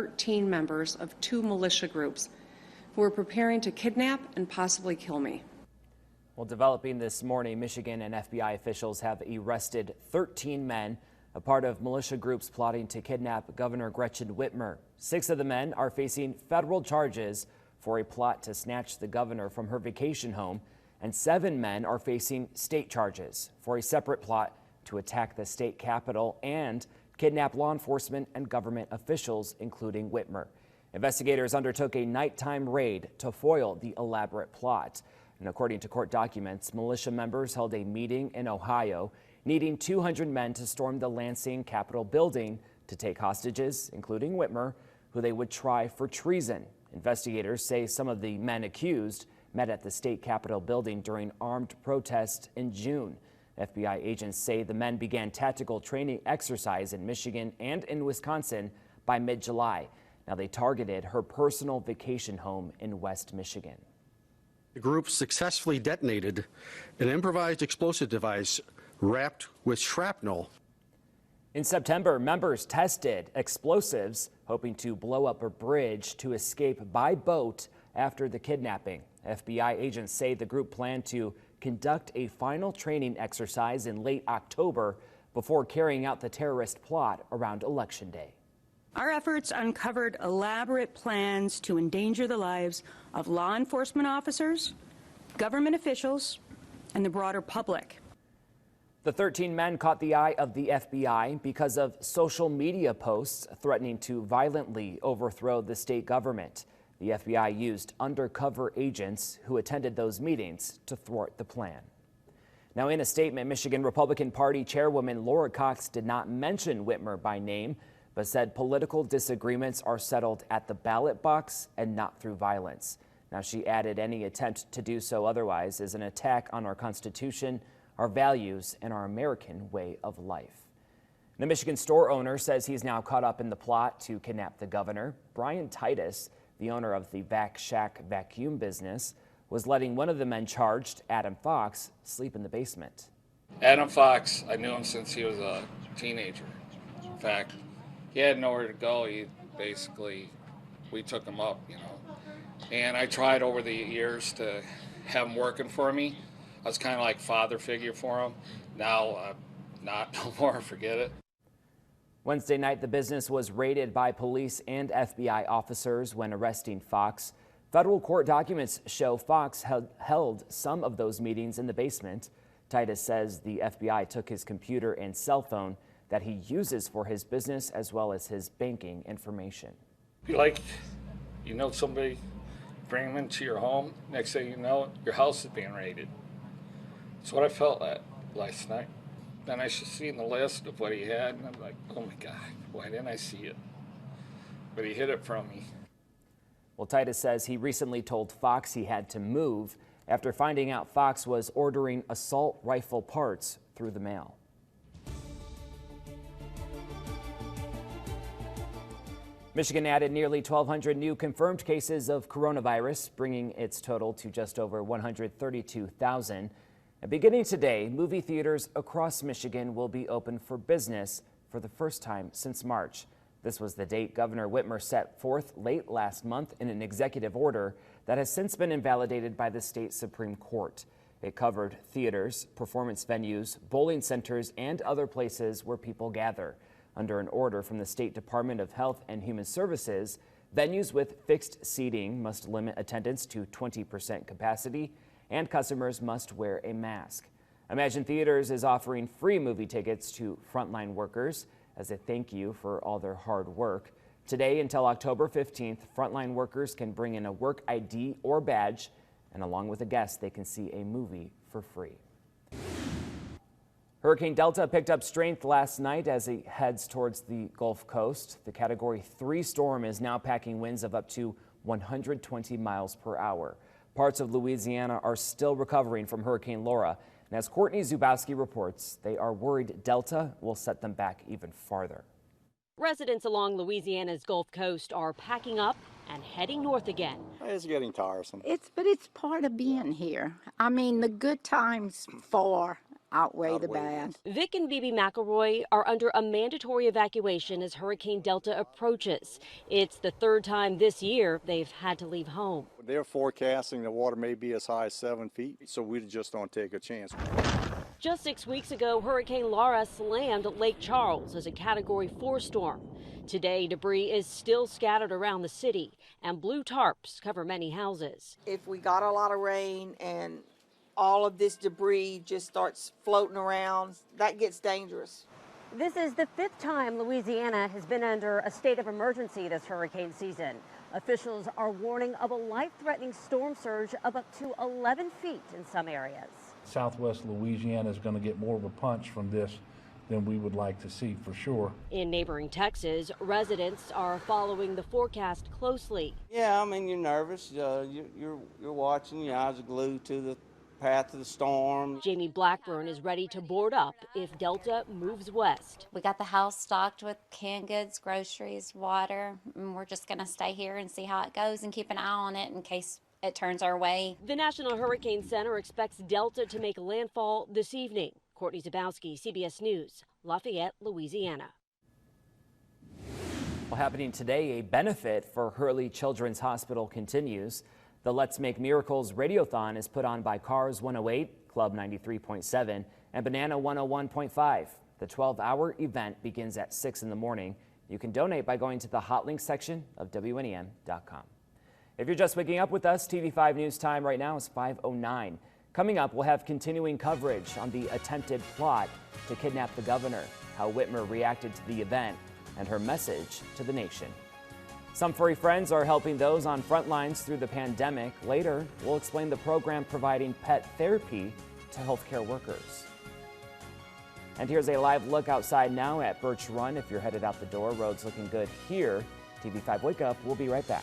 13 members of 2 militia groups who were preparing to kidnap and possibly kill me. Well, developing this morning, Michigan and FBI officials have arrested 13 men, a part of militia groups plotting to kidnap Governor Gretchen Whitmer. 6 of the men are facing federal charges for a plot to snatch the governor from her vacation home, and 7 men are facing state charges for a separate plot to attack the state capitol and kidnap law enforcement and government officials, including Whitmer. Investigators undertook a nighttime raid to foil the elaborate plot. And according to court documents, militia members held a meeting in Ohio, needing 200 men to storm the Lansing Capitol building to take hostages, including Whitmer, who they would try for treason. Investigators say some of the men accused met at the state capitol building during armed protests in June. FBI agents say the men began tactical training exercise in Michigan and in Wisconsin by mid-July. Now they targeted her personal vacation home in West Michigan. The group successfully detonated an improvised explosive device wrapped with shrapnel. In September, members tested explosives, hoping to blow up a bridge to escape by boat after the kidnapping. FBI agents say the group planned to conduct a final training exercise in late October before carrying out the terrorist plot around Election Day. Our efforts uncovered elaborate plans to endanger the lives of law enforcement officers, government officials, and the broader public. The 13 men caught the eye of the FBI because of social media posts threatening to violently overthrow the state government. The FBI used undercover agents who attended those meetings to thwart the plan. Now, in a statement, Michigan Republican Party Chairwoman Laura Cox did not mention Whitmer by name, but said political disagreements are settled at the ballot box and not through violence. Now, she added any attempt to do so otherwise is an attack on our Constitution, our values, and our American way of life. The Michigan store owner says he's now caught up in the plot to kidnap the governor. Brian Titus, the owner of the Vac Shack vacuum business, was letting one of the men charged, Adam Fox, sleep in the basement. Adam Fox, I knew him since he was a teenager. In fact, he had nowhere to go. We took him up, And I tried over the years to have him working for me. I was kind of like father figure for him. Now, not no more, forget it. Wednesday night, the business was raided by police and FBI officers when arresting Fox. Federal court documents show Fox held some of those meetings in the basement. Titus says the FBI took his computer and cell phone that he uses for his business as well as his banking information. Somebody bring them into your home, next thing you know, your house is being raided. That's what I felt last night. Then I seen the list of what he had, and I'm like, oh my God, why didn't I see it? But he hid it from me. Well, Titus says he recently told Fox he had to move after finding out Fox was ordering assault rifle parts through the mail. Michigan added nearly 1,200 new confirmed cases of coronavirus, bringing its total to just over 132,000. And beginning today, movie theaters across Michigan will be open for business for the first time since March. This was the date Governor Whitmer set forth late last month in an executive order that has since been invalidated by the state Supreme Court. It covered theaters, performance venues, bowling centers, and other places where people gather. Under an order from the State Department of Health and Human Services, venues with fixed seating must limit attendance to 20% capacity, and customers must wear a mask. Imagine Theaters is offering free movie tickets to frontline workers as a thank you for all their hard work. Today until October 15th, frontline workers can bring in a work ID or badge, and along with a guest, they can see a movie for free. Hurricane Delta picked up strength last night as it heads towards the Gulf Coast. The Category 3 storm is now packing winds of up to 120 miles per hour. Parts of Louisiana are still recovering from Hurricane Laura. And as Courtney Zubowski reports, they are worried Delta will set them back even farther. Residents along Louisiana's Gulf Coast are packing up and heading north again. It's getting tiresome. But it's part of being here. I mean, the good times for outweigh the bad. Vic and Bibi McElroy are under a mandatory evacuation as Hurricane Delta approaches. It's the third time this year they've had to leave home. They're forecasting the water may be as high as 7 feet, so we just don't take a chance. Just 6 weeks ago, Hurricane Laura slammed Lake Charles as a Category 4 storm. Today, debris is still scattered around the city, and blue tarps cover many houses. If we got a lot of rain and all of this debris just starts floating around, that gets dangerous. This is the 5th time Louisiana has been under a state of emergency this hurricane season. Officials are warning of a life-threatening storm surge of up to 11 feet in some areas. Southwest Louisiana is going to get more of a punch from this than we would like to see, for sure. In neighboring Texas, residents are following the forecast closely. Yeah, I mean, you're nervous. You're watching. Your eyes are glued to the path of the storm. Jamie Blackburn is ready to board up if Delta moves west. We got the house stocked with canned goods, groceries, water, and we're just going to stay here and see how it goes and keep an eye on it in case it turns our way. The National Hurricane Center expects Delta to make landfall this evening. Courtney Zabowski, CBS News, Lafayette, Louisiana. Well, happening today, a benefit for Hurley Children's Hospital continues. The Let's Make Miracles Radiothon is put on by Cars 108, Club 93.7, and Banana 101.5. The 12-hour event begins at 6 in the morning. You can donate by going to the Hot Links section of WNEM.com. If you're just waking up with us, TV5 News time right now is 5:09. Coming up, we'll have continuing coverage on the attempted plot to kidnap the governor, how Whitmer reacted to the event, and her message to the nation. Some furry friends are helping those on front lines through the pandemic. Later, we'll explain the program providing pet therapy to healthcare workers. And here's a live look outside now at Birch Run. If you're headed out the door, roads looking good here. TV5 Wake Up, we'll be right back.